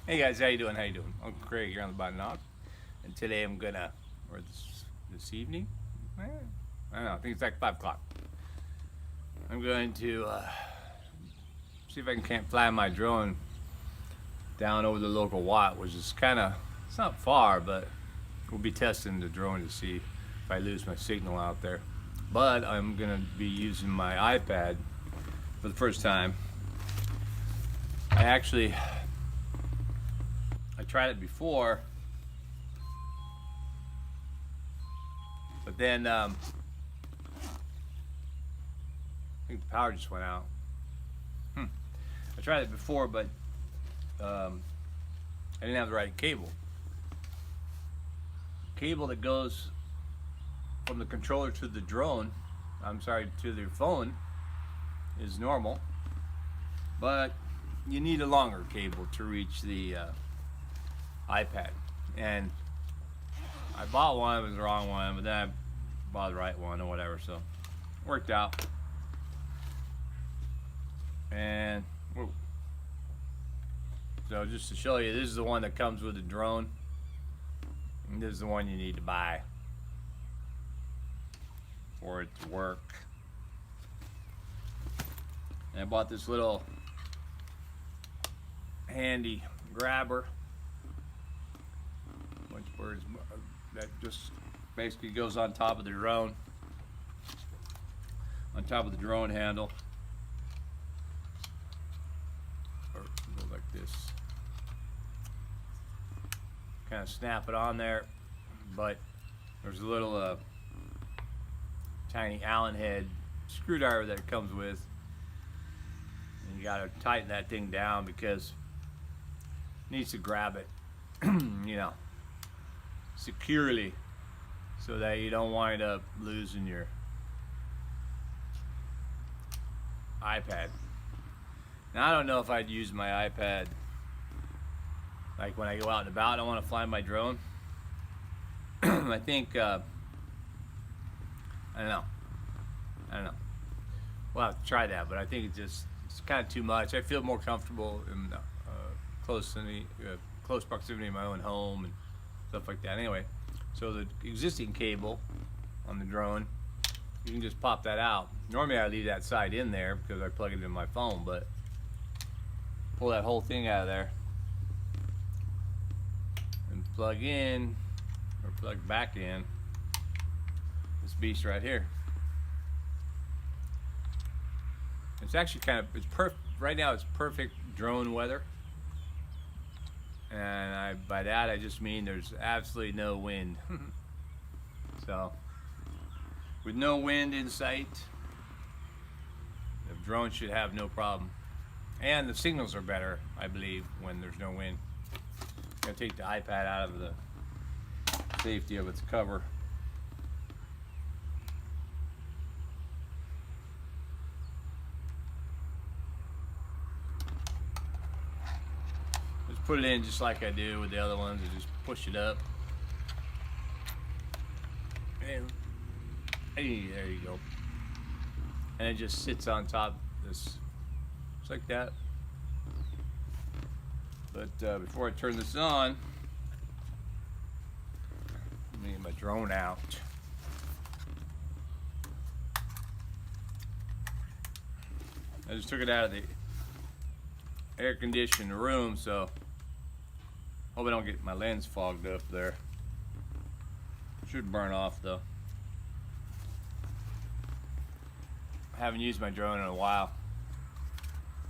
Hey guys, how you doing? How you doing? Uncle Craig here on the Bottom Knob, and today I'm gonna, or this evening, I don't know. I think it's like 5 o'clock. I'm going to see if I can't fly my drone down over the local Watt, which is it's not far, but we'll be testing the drone to see if I lose my signal out there. But I'm gonna be using my iPad for the first time. I tried it before, but then I think the power just went out. I tried it before, but I didn't have the right cable. Cable that goes from the controller to the drone, to the phone, is normal, but you need a longer cable to reach the iPad. And I bought one, it was the wrong one, but then I bought the right one or whatever, so it worked out. And so just to show you, this is the one that comes with the drone, and this is the one you need to buy for it to work. And I bought this little handy grabber, that just basically goes on top of the drone, on top of the drone handle, or go like this. Kind of snap it on there, but there's a little tiny Allen head screwdriver that it comes with, and you got to tighten that thing down because it needs to grab it, you know, securely, so that you don't wind up losing your iPad. Now I don't know if I'd use my iPad like when I go out and about. I don't want to fly my drone. I think I don't know. We'll have to try that, but I think it's kind of too much. I feel more comfortable in close proximity of my own home and stuff like that. Anyway, so the existing cable on the drone, you can just pop that out. Normally I leave that side in there because I plug it in my phone, but pull that whole thing out of there and plug in, or plug back in, this beast right here. It's actually it's perfect right now. It's perfect drone weather, and by that I just mean there's absolutely no wind. So with no wind in sight, the drone should have no problem, and the signals are better, I believe, when there's no wind. I'm gonna take the iPad out of the safety of its cover. Put it in just like I do with the other ones, and just push it up. And hey, there you go. And it just sits on top of this, just like that. But before I turn this on, let me get my drone out. I just took it out of the air-conditioned room, so hope I don't get my lens fogged up there. Should burn off though. I haven't used my drone in a while,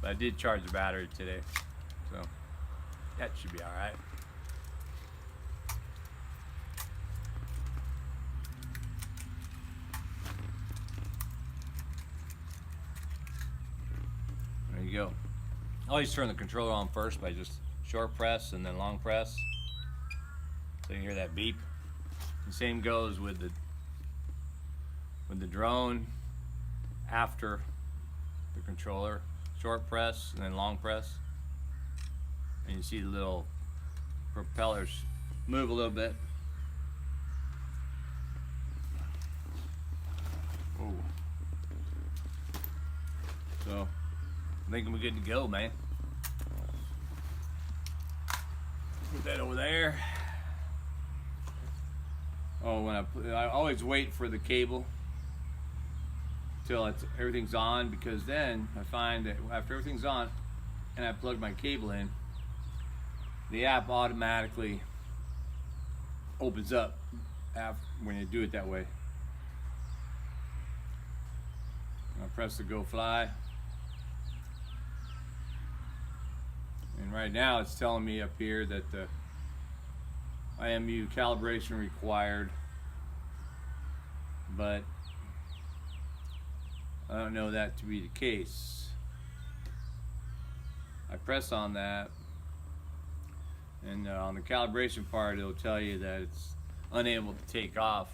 but I did charge the battery today, so that should be all right. There you go. I always turn the controller on first by just short press and then long press, so you hear that beep. The same goes with the drone. After the controller, short press and then long press, and you see the little propellers move a little bit. Ooh. So I think we're good to go, man. Put that over there. Oh, I always wait for the cable till everything's on, because then I find that after everything's on and I plug my cable in, the app automatically opens up when you do it that way. I press the go fly, and right now it's telling me up here that the IMU calibration required, but I don't know that to be the case. I press on that, and on the calibration part it'll tell you that it's unable to take off.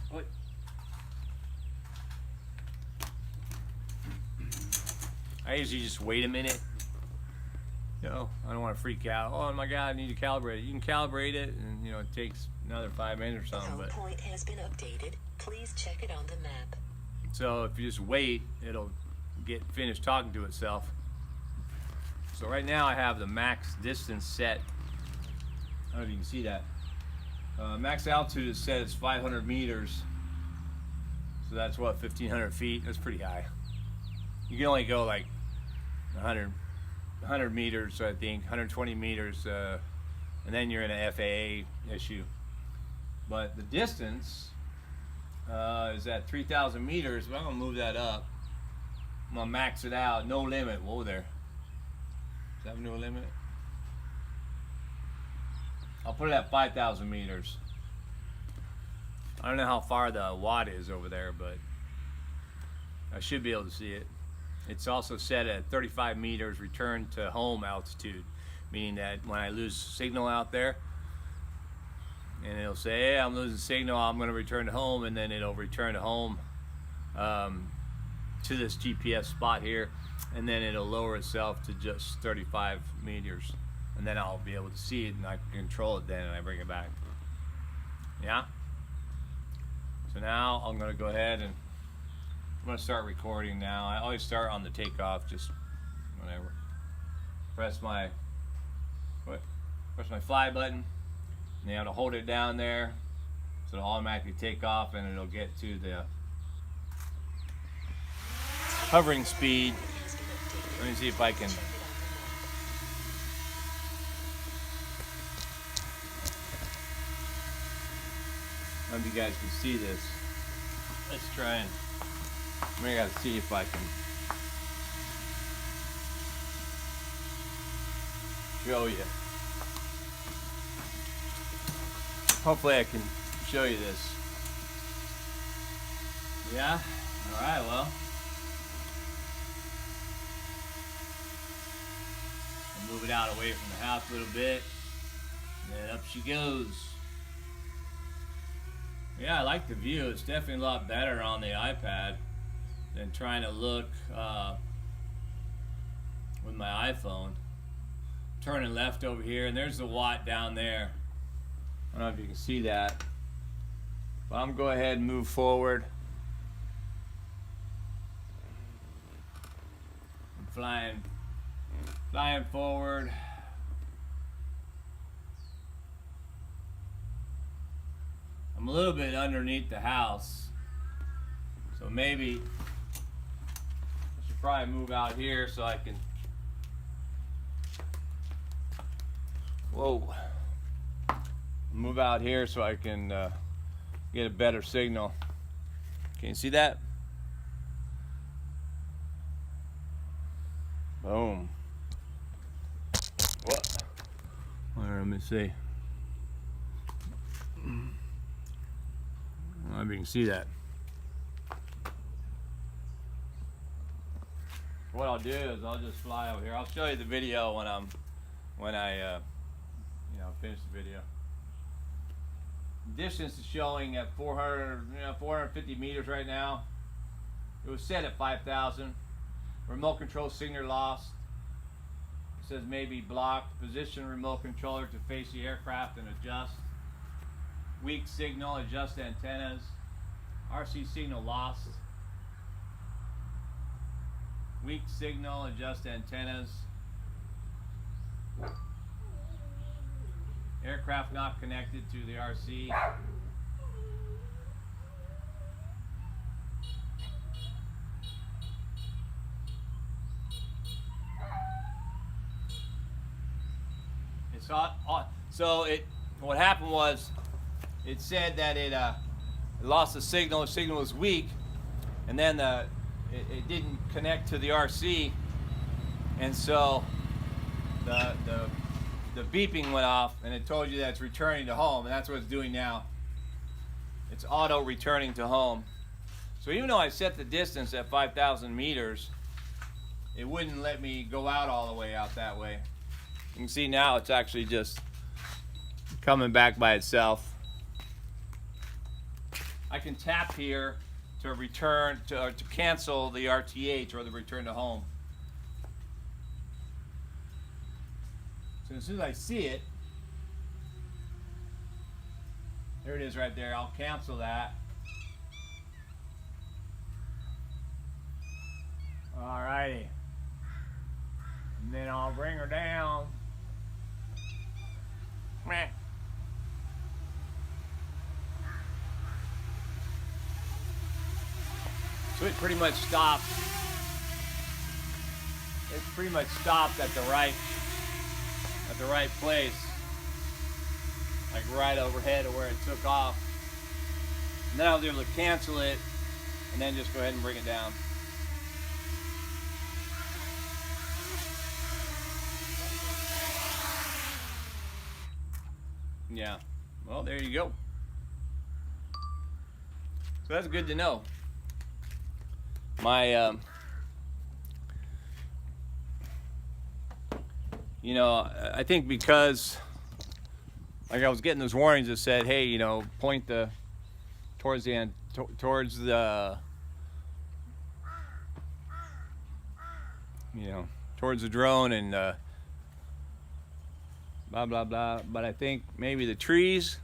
What? I usually just wait a minute. I don't want to freak out. Oh my God, I need to calibrate it. You can calibrate it, and it takes another 5 minutes or something. The point has been updated. Please check it on the map. So if you just wait, it'll get finished talking to itself. So right now I have the max distance set. I don't know if you can see that. Max altitude is set as 500 meters. So that's what, 1,500 feet? That's pretty high. You can only go like 100 meters, I think, 120 meters, and then you're in an FAA issue. But the distance is at 3,000 meters, but I'm gonna move that up. I'm gonna max it out, no limit. Whoa there. Does that have no limit? I'll put it at 5,000 meters. I don't know how far the watt is over there, but I should be able to see it. It's also set at 35 meters return to home altitude, meaning that when I lose signal out there, and it'll say, hey, I'm losing signal, I'm going to return to home, and then it'll return to home to this GPS spot here, and then it'll lower itself to just 35 meters, and then I'll be able to see it, and I can control it then, and I bring it back. Yeah? So now I'm going to go ahead and I'm going to start recording now. I always start on the takeoff, just whenever. Press my fly button, and you have to hold it down there so it'll automatically take off, and it'll get to the hovering speed. Let me see if I can. I don't know if you guys can see this. Let's try and I gotta see if I can show you. Hopefully I can show you this. Yeah? Alright, well. I'll move it out away from the house a little bit. And then up she goes. Yeah, I like the view. It's definitely a lot better on the iPad than trying to look with my iPhone. Turning left over here, and there's the watt down there. I don't know if you can see that, but I'm gonna go ahead and move forward. I'm flying forward. I'm a little bit underneath the house, so maybe I should probably move out here so I can. Whoa. Move out here so I can get a better signal. Can you see that? Boom. What? Let me see. I don't know if you can see that. What I'll do is I'll just fly over here. I'll show you the video when I finish the video. Distance is showing at 450 meters right now. It was set at 5,000. Remote control signal lost. It says maybe blocked. Position remote controller to face the aircraft and adjust. Weak signal, adjust antennas. RC signal lost. Weak signal, adjust antennas. Aircraft not connected to the RC. It's on. So what happened was, it said that it lost the signal. The signal was weak, and then it didn't connect to the RC, and so the beeping went off, and it told you that it's returning to home, and that's what it's doing now. It's auto returning to home. So even though I set the distance at 5,000 meters, it wouldn't let me go out all the way out that way. You can see now it's actually just coming back by itself. I can tap here to return to cancel the RTH, or the return to home. So as soon as I see it, there it is right there. I'll cancel that. Alrighty. And then I'll bring her down. Meh. So it pretty much stopped. It pretty much stopped at the right place, like right overhead of where it took off. And then I was able to cancel it, and then just go ahead and bring it down. Yeah. Well, there you go. So that's good to know. My you know, I think because, like, I was getting those warnings that said, hey, you know, point towards the end, towards the, you know, towards the drone, and blah blah blah. But I think maybe the trees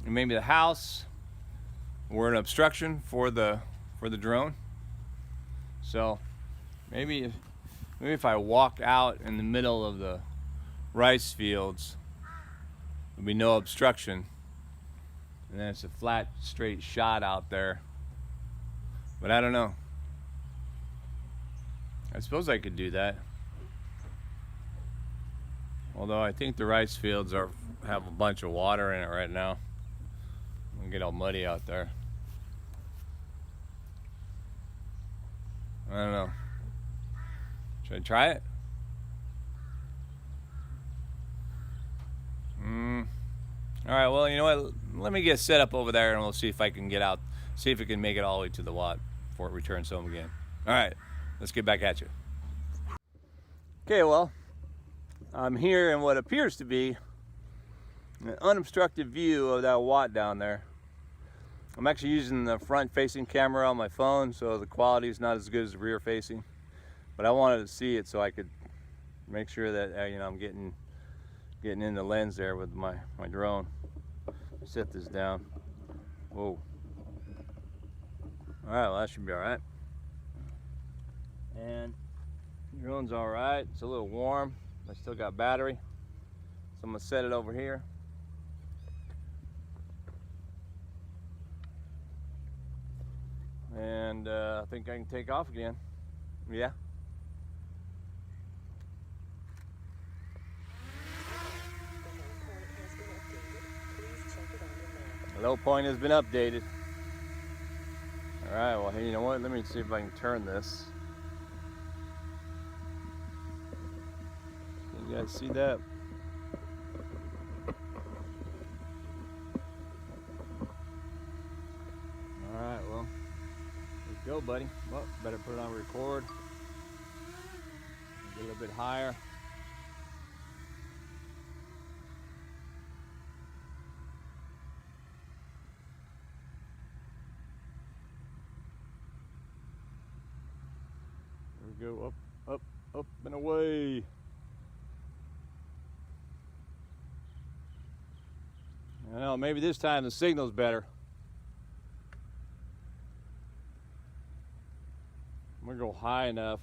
and maybe the house were an obstruction for the drone. So maybe if I walk out in the middle of the rice fields, there'll be no obstruction, and then it's a flat, straight shot out there. But I don't know. I suppose I could do that. Although I think the rice fields have a bunch of water in it right now. It'll get all muddy out there. I don't know. Should I try it? Alright, well, you know what? Let me get set up over there, and we'll see if I can get out. See if it can make it all the way to the watt before it returns home again. Alright, let's get back at you. Okay, well, I'm here in what appears to be an unobstructed view of that watt down there. I'm actually using the front-facing camera on my phone, so the quality is not as good as the rear-facing. But I wanted to see it so I could make sure that you know, I'm getting in the lens there with my drone. Set this down. Whoa. All right, well, that should be all right. And the drone's all right. It's a little warm. I still got battery, so I'm gonna set it over here. And I think I can take off again. Yeah. The low point has been updated. All right, well, hey, you know what? Let me see if I can turn this. You guys see that? All right, well, let's go, buddy. Well, better put it on record. Get a little bit higher. There we go, up and away. I know, maybe this time the signal's better. I'm gonna go high enough.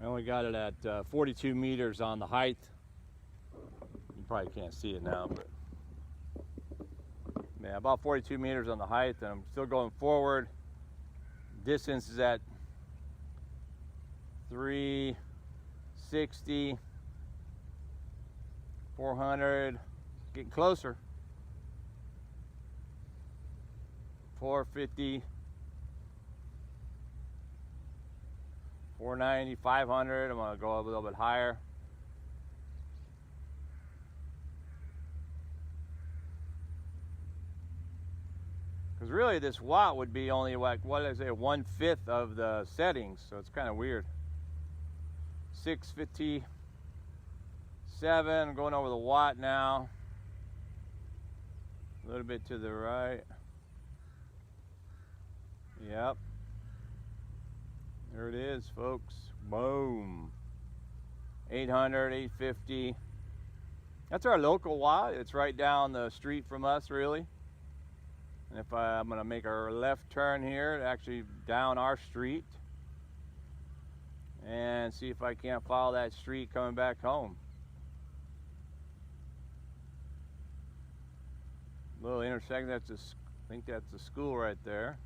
I only got it at 42 meters on the height. You probably can't see it now, but yeah, about 42 meters on the height, and I'm still going forward. Distance is at 360, 400, getting closer. 450, 490, 500. I'm gonna go a little bit higher. Because really this watt would be only like, what did I say, 1/5 of the settings, so it's kind of weird. 657, I'm going over the watt now. A little bit to the right. Yep. There it is, folks. Boom. 800, 850. That's our local watt. It's right down the street from us, really. And if I'm going to make a left turn here, actually down our street, and see if I can't follow that street coming back home. Little intersection. I think that's the school right there.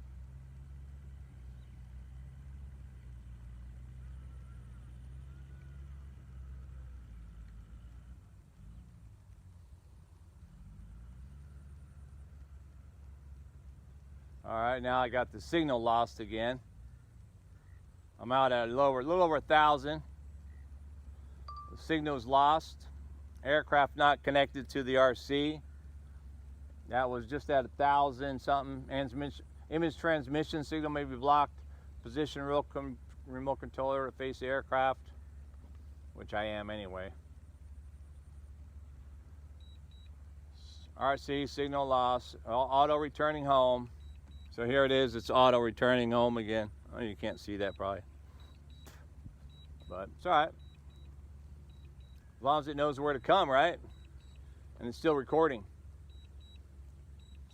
All right, now I got the signal lost again. I'm out at a little over 1,000. The signal's lost. Aircraft not connected to the RC. That was just at 1,000 something. Image transmission signal may be blocked. Position remote controller to face the aircraft, which I am anyway. RC signal lost. Auto returning home. So here it is, it's auto returning home again. Oh, you can't see that probably, but it's all right. As long as it knows where to come, right? And it's still recording.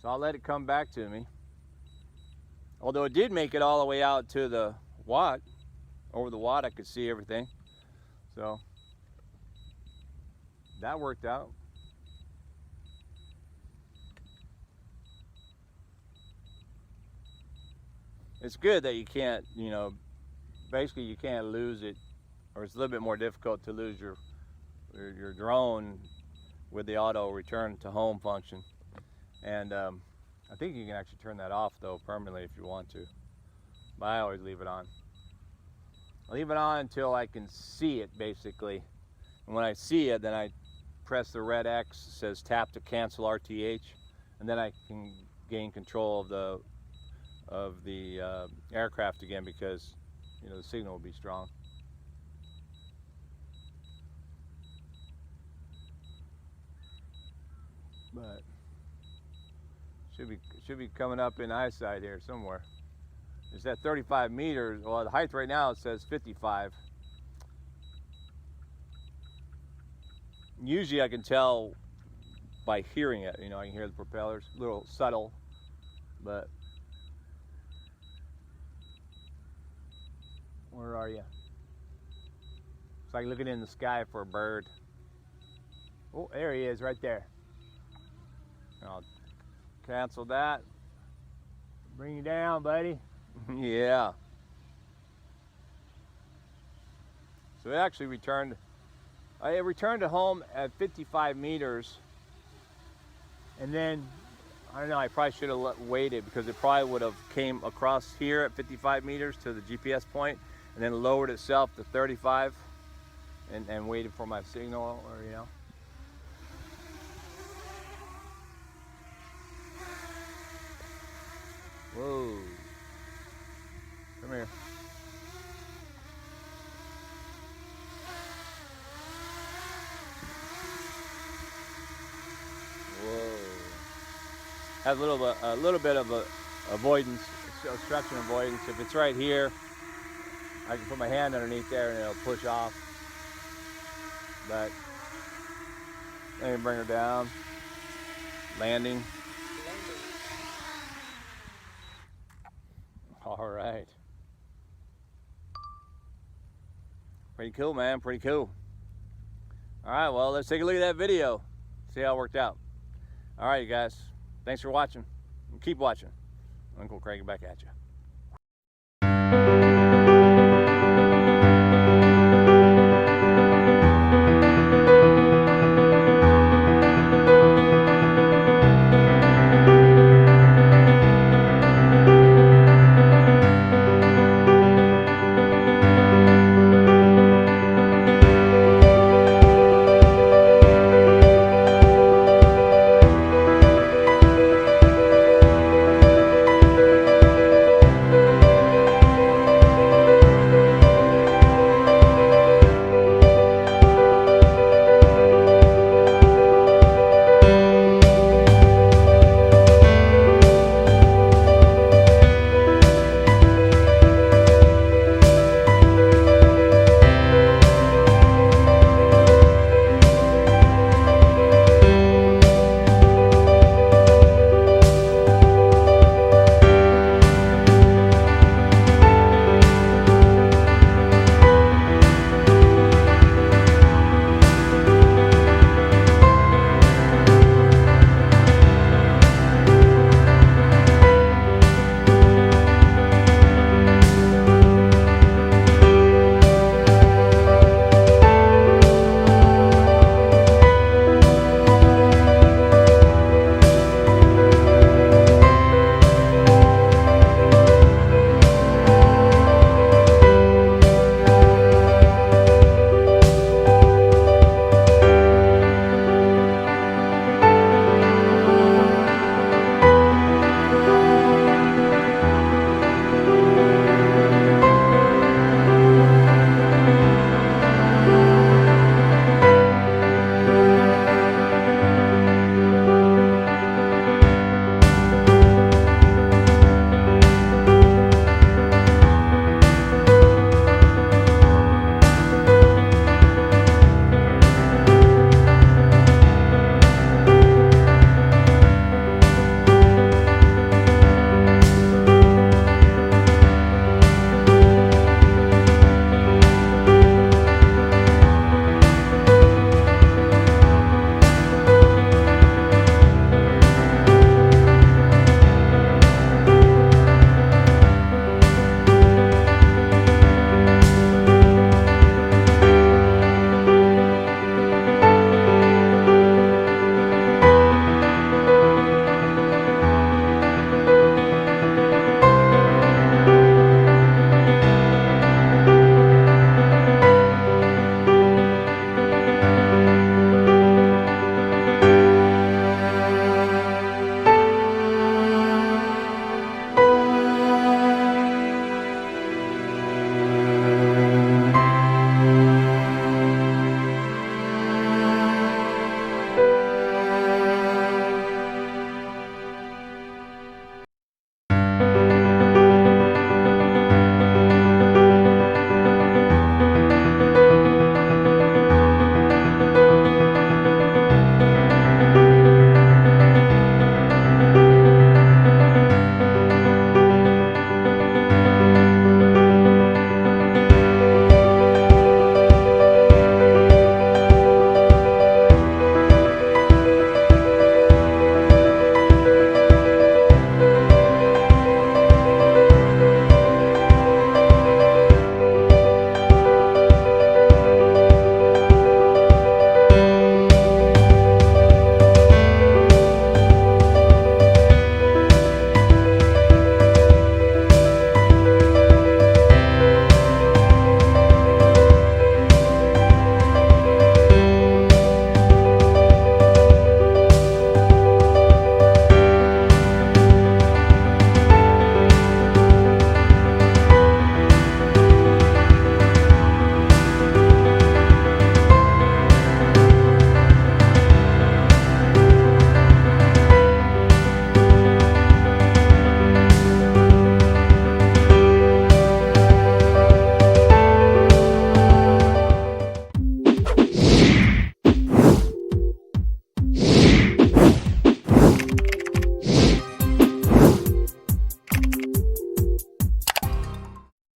So I'll let it come back to me. Although it did make it all the way out to the watt. Over the watt I could see everything. So that worked out. It's good that you can't, you know, basically you can't lose it, or it's a little bit more difficult to lose your drone with the auto return to home function. And I think you can actually turn that off though permanently if you want to, but I always leave it on. I leave it on until I can see it basically, and when I see it then I press the red X, says tap to cancel RTH, and then I can gain control of the aircraft again, because you know the signal will be strong. But should be coming up in eyesight here somewhere. It's at 35 meters. Well, the height right now it says 55. Usually I can tell by hearing it. You know, I can hear the propellers, a little subtle, but where are you? It's like looking in the sky for a bird. Oh, there he is, right there. I'll cancel that. Bring you down, buddy. Yeah. So it actually returned. It returned to home at 55 meters, and then I don't know. I probably should have waited, because it probably would have came across here at 55 meters to the GPS point, and then lowered itself to 35 and waited for my signal, or you know. Whoa. Come here. Whoa. Has a little bit of avoidance, obstruction avoidance. If it's right here, I can put my hand underneath there and it'll push off. But let me bring her down. Landing. All right. Pretty cool, man. Pretty cool. All right, well, let's take a look at that video. See how it worked out. All right, you guys. Thanks for watching. Keep watching. Uncle Craig back at you.